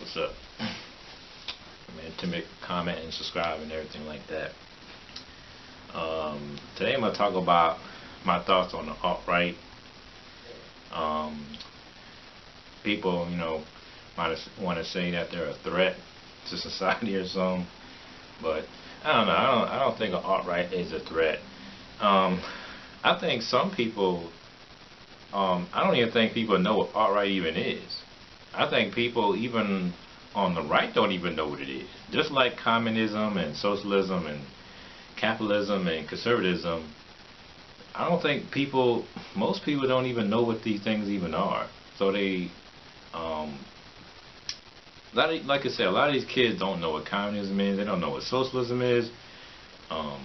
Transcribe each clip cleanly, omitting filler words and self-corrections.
What's up? Man, to make comment and subscribe and everything like that. Today I'm gonna talk about my thoughts on the alt-right. Um, People, might want to say that they're a threat to society or something, but I don't know. I don't think an alt-right is a threat. I think some people. I don't even think people know what alt-right even is. I think people even on the right don't even know what it is. Just like communism and socialism and capitalism and conservatism, I don't think most people don't even know what these things even are. So they, like I said, a lot of these kids don't know what communism is. They don't know what socialism is. I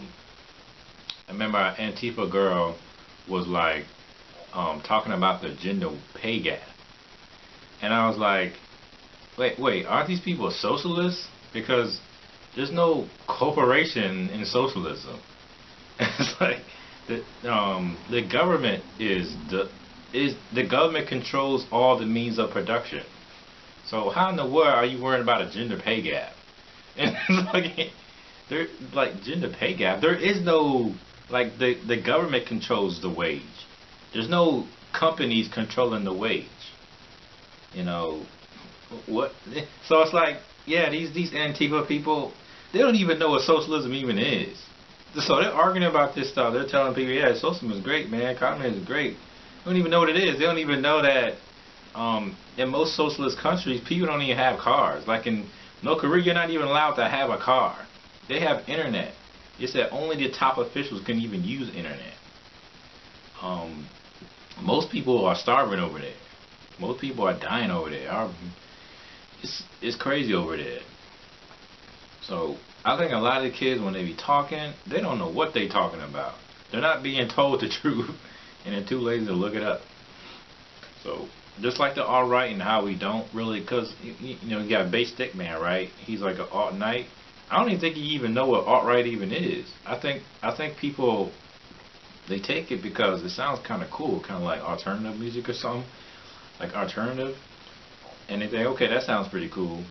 remember our Antifa girl was like talking about the gender pay gap. And I was like, wait, aren't these people socialists? Because there's no corporation in socialism. It's like the government the government controls all the means of production. So how in the world are you worrying about a gender pay gap? And it's like gender pay gap. There is no the government controls the wage. There's no companies controlling the wage. What? So it's like, yeah, these Antifa people, they don't even know what socialism even is. So they're arguing about this stuff. They're telling people, yeah, socialism is great, man. Communism is great. They don't even know what it is. They don't even know that in most socialist countries, people don't even have cars. Like in North Korea, you're not even allowed to have a car. They have internet. It's that only the top officials can even use internet. Most people are starving over there. Most people are dying over there. It's crazy over there. So I think a lot of the kids, when they be talking, they don't know what they talking about. They're not being told the truth, and they're too lazy to look it up. So just like the alt-right and how we don't really, because you got Base Stick Man, right? He's like an alt-night. I don't even think he even know what alt-right even is. I think people, they take it because it sounds kind of cool, kind of like alternative music or something, like alternative, and they think, okay, that sounds pretty cool,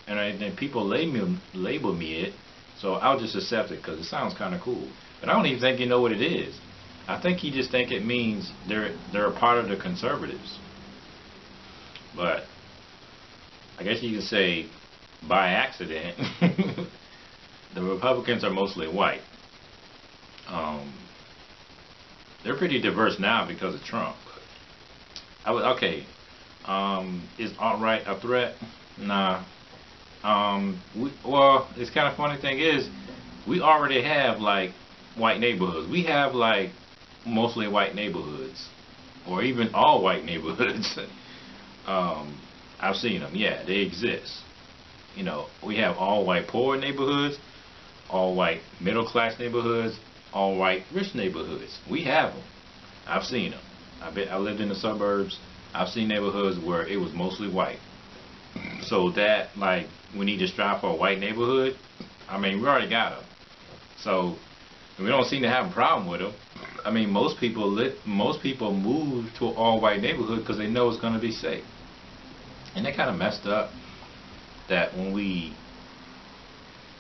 and then people label me it, so I'll just accept it because it sounds kind of cool. But I don't even think you know what it is. I think you just think it means they're a part of the conservatives. But I guess you can say by accident, the Republicans are mostly white. They're pretty diverse now because of Trump. Is alt-right a threat? Nah. Well, it's kind of funny thing is, we already have like white neighborhoods. We have like mostly white neighborhoods, or even all white neighborhoods. I've seen them. Yeah, they exist. We have all white poor neighborhoods, all white middle class neighborhoods, all white rich neighborhoods. We have them. I've seen them. I lived in the suburbs. I've seen neighborhoods where it was mostly white. So that, like, we need to strive for a white neighborhood. I mean, we already got them. So we don't seem to have a problem with them. I mean, most people move to an all-white neighborhood because they know it's going to be safe. And they kind of messed up that when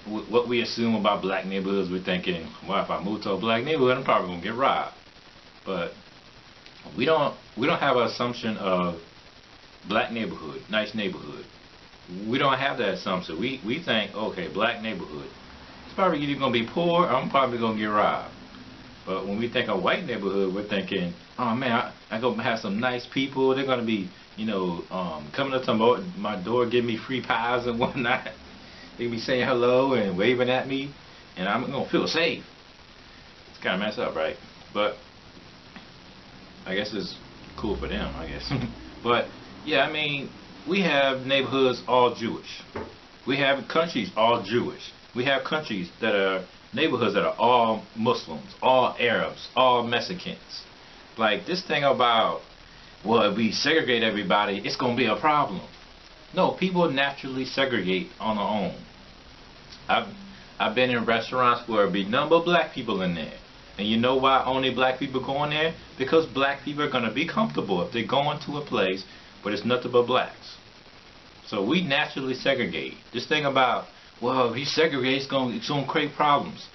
what we assume about black neighborhoods, we're thinking, well, if I move to a black neighborhood, I'm probably going to get robbed. But we don't have an assumption of black neighborhood, nice neighborhood. We don't have that assumption. We think, okay, black neighborhood, it's probably either going to be poor or I'm probably going to get robbed. But when we think of white neighborhood, we're thinking, oh man, I go have some nice people. They're going to be, coming up to my door, giving me free pies and whatnot. They be saying hello and waving at me, and I'm going to feel safe. It's kind of messed up, right? But I guess it's cool for them, I guess. But yeah, I mean, we have neighborhoods all Jewish. We have countries all Jewish. We have countries that are neighborhoods that are all Muslims, all Arabs, all Mexicans. Like this thing about, well, if we segregate everybody, it's going to be a problem. No, people naturally segregate on their own. I've been in restaurants where there be none but black people in there. And you know why only black people go in there? Because black people are going to be comfortable if they go into a place but it's nothing but blacks. So we naturally segregate. This thing about, well, if he segregates, it's gonna create problems.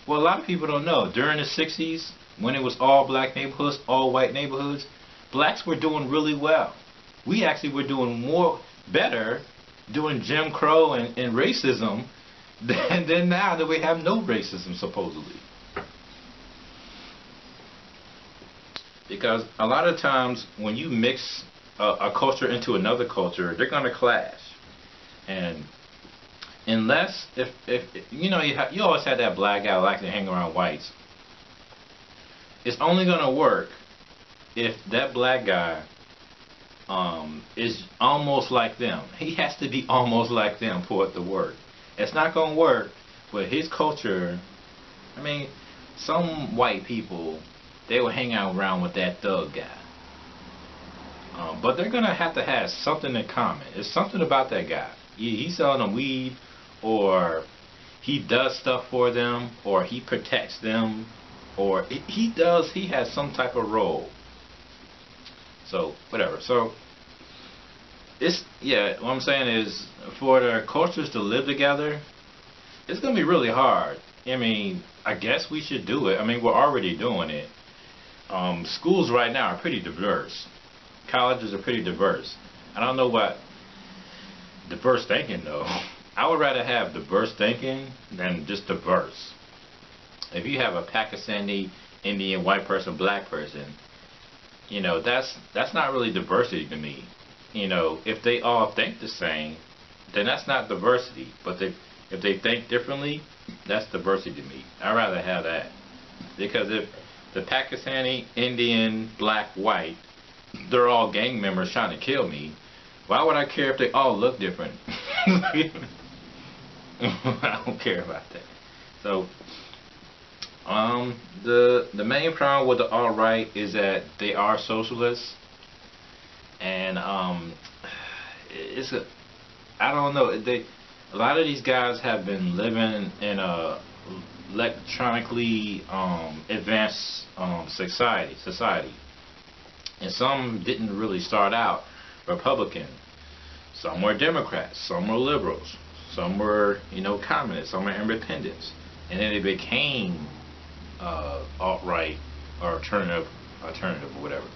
Well, a lot of people don't know. During the 60s, when it was all black neighborhoods, all white neighborhoods, blacks were doing really well. We actually were doing better doing Jim Crow and racism than now that we have no racism, supposedly. Because a lot of times when you mix a culture into another culture, they're going to clash. And unless, if you know, you always had that black guy like to hang around whites. It's only going to work if that black guy is almost like them. He has to be almost like them for it to work. It's not going to work with his culture. I mean, some white people, they will hang out around with that thug guy. But they're going to have something in common. It's something about that guy. He's selling them weed, or he does stuff for them, or he protects them, or he has some type of role. So, whatever. So, what I'm saying is, for the cultures to live together, it's going to be really hard. I mean, I guess we should do it. I mean, we're already doing it. Schools right now are pretty diverse. Colleges are pretty diverse. I don't know what diverse thinking, though. I would rather have diverse thinking than just diverse. If you have a Pakistani, Indian, white person, black person, you know, that's not really diversity to me. You know, if they all think the same, then that's not diversity. But if they think differently, that's diversity to me. I'd rather have that. Because if the Pakistani, Indian, black, white, they're all gang members trying to kill me, why would I care if they all look different? I don't care about that. So, the main problem with the alt-right is that they are socialists, and I don't know. A lot of these guys have been living in a electronically advanced society, and some didn't really start out Republican. Some were Democrats, some were liberals, some were, you know, communists, some were independents, and then they became alt-right or alternative or whatever.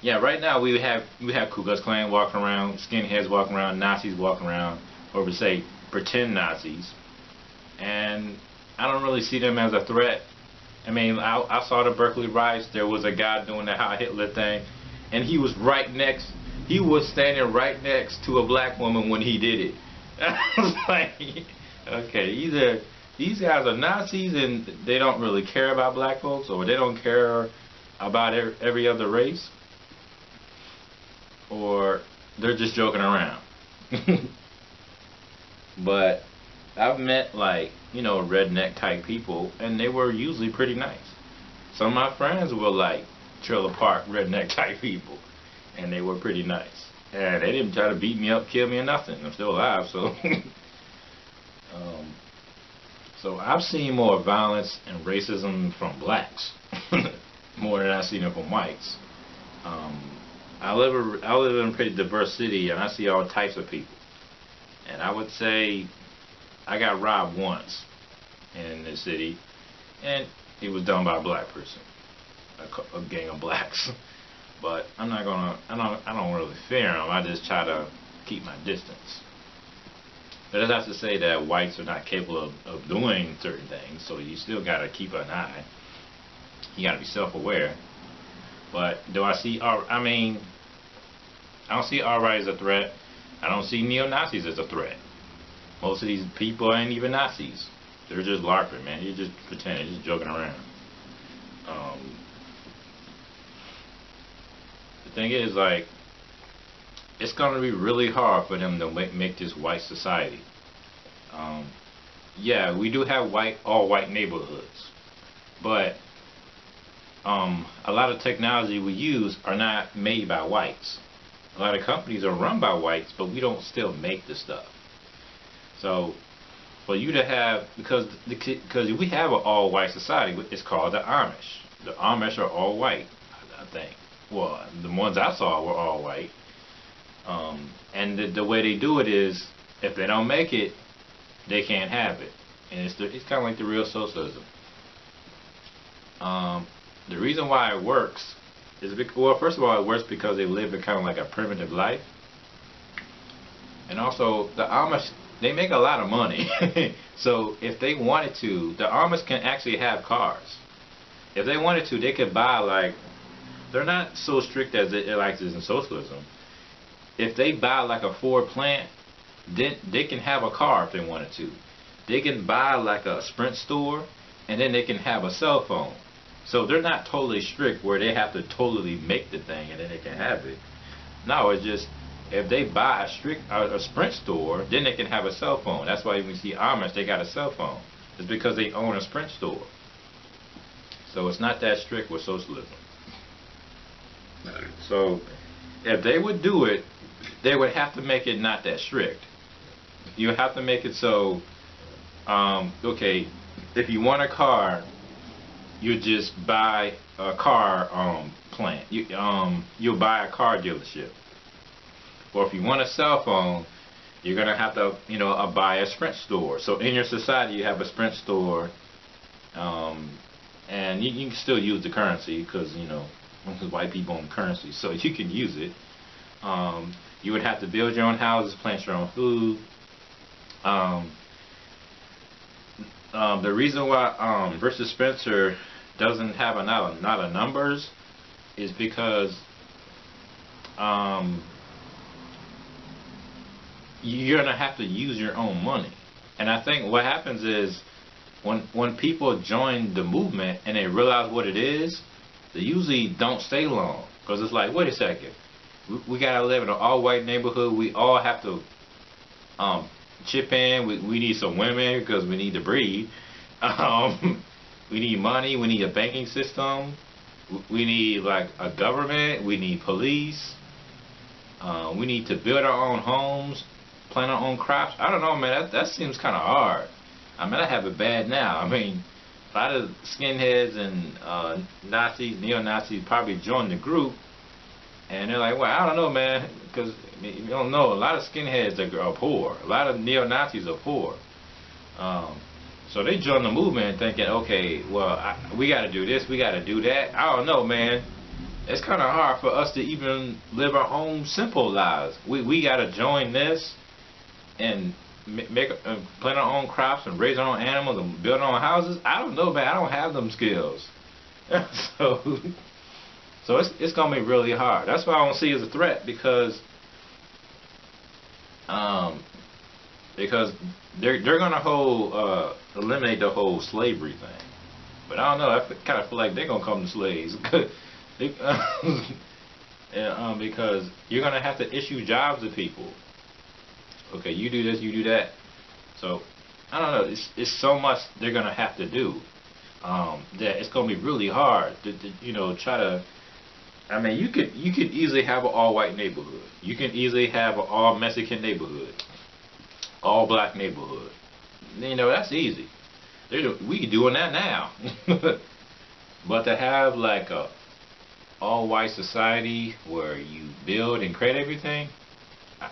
Yeah, right now we have Ku Klux Klan walking around, skinheads walking around, Nazis walking around, or we say pretend Nazis, and I don't really see them as a threat. I mean, I saw the Berkeley riots. There was a guy doing the Heil Hitler thing, and he was standing right next to a black woman when he did it. I was like, okay, either these guys are Nazis and they don't really care about black folks, or they don't care about every other race, or they're just joking around. But I've met, like, you know, redneck type people, and they were usually pretty nice. Some of my friends were like trailer park redneck type people, and they were pretty nice. And they didn't try to beat me up, kill me, or nothing. I'm still alive, so. So I've seen more violence and racism from blacks more than I've seen it from whites. I live in a pretty diverse city, and I see all types of people. And I would say I got robbed once in this city, and it was done by a black person, a gang of blacks. But I don't really fear them. I just try to keep my distance. But that's not to say that whites are not capable of doing certain things, so you still got to keep an eye. You got to be self-aware. But do I see, I don't see alt-right as a threat. I don't see neo-Nazis as a threat. Most of these people ain't even Nazis. They're just LARPing, man. You're just pretending, just joking around. The thing is, like, it's going to be really hard for them to make this white society. Yeah, we do have all white neighborhoods, but a lot of technology we use are not made by whites. A lot of companies are run by whites, but we don't still make the stuff. So for you to have, because we have an all-white society, it's called the Amish. The Amish are all white, I think. Well, the ones I saw were all white. And the way they do it is, if they don't make it, they can't have it. And it's kind of like the real socialism. The reason why it works is because, well, first of all, it works because they live in kind of like a primitive life. And also, the Amish, they make a lot of money. So if they wanted to, the Amish can actually have cars. If they wanted to, they could buy, like, they're not so strict as it like is in socialism. If they buy like a Ford plant, then they can have a car if they wanted to. They can buy like a Sprint store, and then they can have a cell phone. So they're not totally strict where they have to totally make the thing and then they can have it. No, it's just, if they buy a Sprint store, then they can have a cell phone. That's why when you see Amish, they got a cell phone. It's because they own a Sprint store. So it's not that strict with socialism. So if they would do it, they would have to make it not that strict. You have to make it so, okay, if you want a car, you just buy a car plant. You'll buy a car dealership. Or if you want a cell phone, you're gonna have to, buy a Sprint store. So in your society, you have a Sprint store, and you can still use the currency because white people own currency, so you can use it. You would have to build your own houses, plant your own food. The reason why versus Spencer doesn't have a lot of numbers is because you're gonna have to use your own money. And I think what happens is when people join the movement and they realize what it is, they usually don't stay long, because it's like, wait a second, we gotta live in an all-white neighborhood. We all have to chip in. We need some women because we need to breed. We need money. We need a banking system. We need like a government. We need police. We need to build our own homes, plant our own crops. I don't know, man. That seems kind of hard. I mean, I have it bad now. I mean, a lot of skinheads and Nazis, neo-Nazis probably joined the group, and they're like, well, I don't know, man, because you don't know, a lot of skinheads are poor. A lot of neo-Nazis are poor. So they joined the movement thinking, okay, well, we got to do this, we got to do that. I don't know, man. It's kind of hard for us to even live our own simple lives. We got to join this and plant our own crops and raise our own animals and build our own houses. I don't know, man. I don't have them skills. So it's gonna be really hard. That's why I don't see it as a threat, because they're gonna eliminate the whole slavery thing. But I don't know. I kind of feel like they're gonna come to slaves. Because you're gonna have to issue jobs to people. Okay, you do this, you do that. So I don't know. It's so much they're gonna have to do that it's gonna be really hard to try to. I mean, you could easily have an all-white neighborhood. You can easily have an all-Mexican neighborhood, all-black neighborhood. That's easy. We doing that now. But to have like a all-white society where you build and create everything,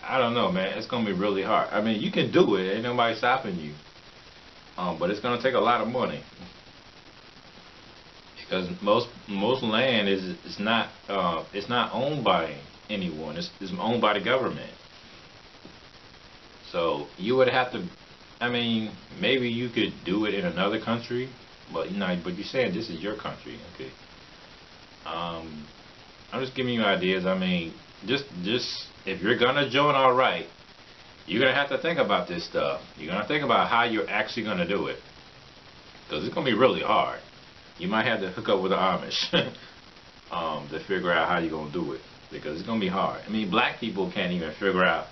I don't know, man. It's gonna be really hard. I mean, you can do it. Ain't nobody stopping you. But it's gonna take a lot of money, because most land is not owned by anyone. It's owned by the government. So you would have to. I mean, maybe you could do it in another country, but but you're saying this is your country, okay? I'm just giving you ideas. I mean, just if you're gonna join, all right, you're gonna have to think about this stuff. You're gonna think about how you're actually gonna do it, because it's gonna be really hard. You might have to hook up with the Amish to figure out how you're gonna do it, because it's gonna be hard. I mean, black people can't even figure out,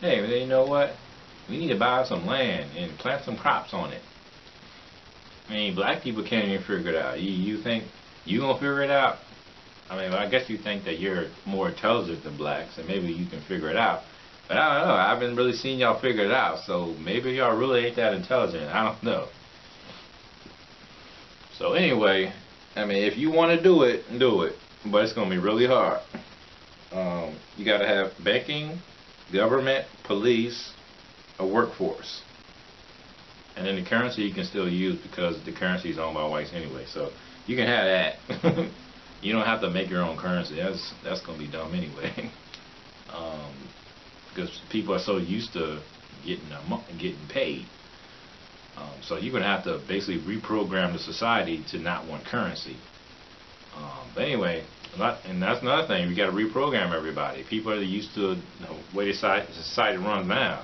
hey, you know what? We need to buy some land and plant some crops on it. I mean, black people can't even figure it out. You think you gonna figure it out? I mean, I guess you think that you're more intelligent than blacks, and maybe you can figure it out. But I don't know. I haven't really seen y'all figure it out, so maybe y'all really ain't that intelligent. I don't know. So anyway, I mean, if you want to do it, do it. But it's going to be really hard. You got to have banking. government, police, a workforce. And then the currency you can still use because the currency is owned by whites anyway. So you can have that. You don't have to make your own currency. That's gonna be dumb anyway. Because people are so used to getting paid. So you're gonna have to basically reprogram the society to not want currency. But anyway, and that's another thing. We got to reprogram everybody. People are used to the way the society runs now.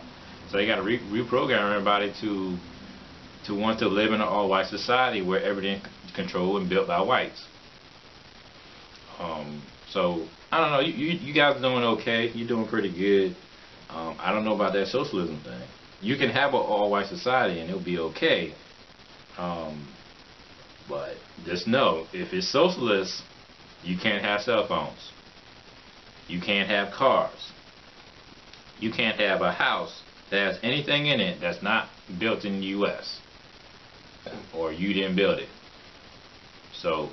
So you got to reprogram everybody to want to live in an all-white society where everything is controlled and built by whites. So I don't know. You guys are doing okay. You're doing pretty good. I don't know about that socialism thing. You can have an all-white society and it'll be okay. But just know, if it's socialist, you can't have cell phones. You can't have cars. You can't have a house that has anything in it that's not built in the U.S. or you didn't build it. So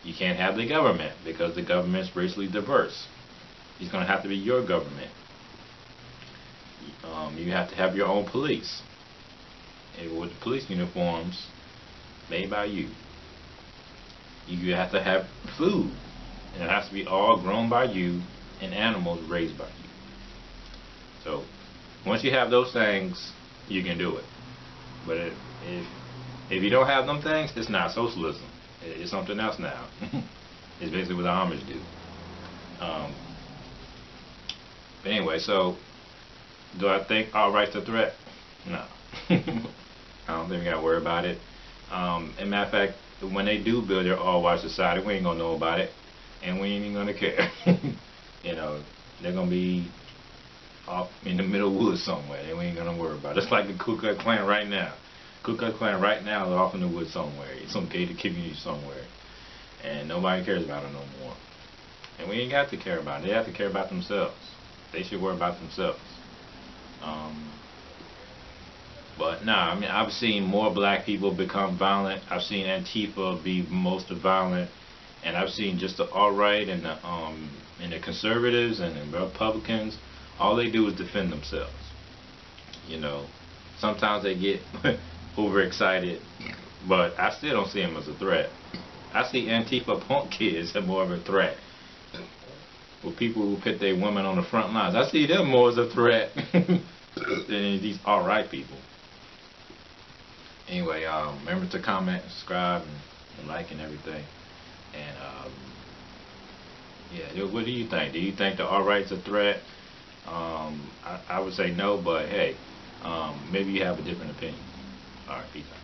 you can't have the government because the government's racially diverse. It's going to have to be your government. You have to have your own police with police uniforms made by you. You have to have food, and it has to be all grown by you and animals raised by you. So once you have those things, you can do it. But if you don't have them things, it's not socialism. It's something else now. It's basically what the Amish do. But anyway, so do I think all right's a threat? No. I don't think we gotta worry about it. As a matter of fact, when they do build their all-white society, we ain't gonna know about it, and we ain't even gonna care. You know, they're gonna be off in the middle woods somewhere, and we ain't gonna worry about it. It's like the Ku Klux Klan right now. Ku Klux Klan right now is off in the woods somewhere, some gated community somewhere, and nobody cares about it no more. And we ain't got to care about it. They have to care about themselves. They should worry about themselves. But nah, I mean, I've seen more black people become violent. I've seen Antifa be most violent, and I've seen just the alt-right and the conservatives and the Republicans. All they do is defend themselves. You know, sometimes they get overexcited, but I still don't see them as a threat. I see Antifa punk kids as more of a threat. With people who put their women on the front lines, I see them more as a threat than these alt-right people. Anyway, remember to comment, subscribe, and like and everything. And yeah, what do you think? Do you think the alt-right's a threat? I would say no, but hey, maybe you have a different opinion. All right, peace out.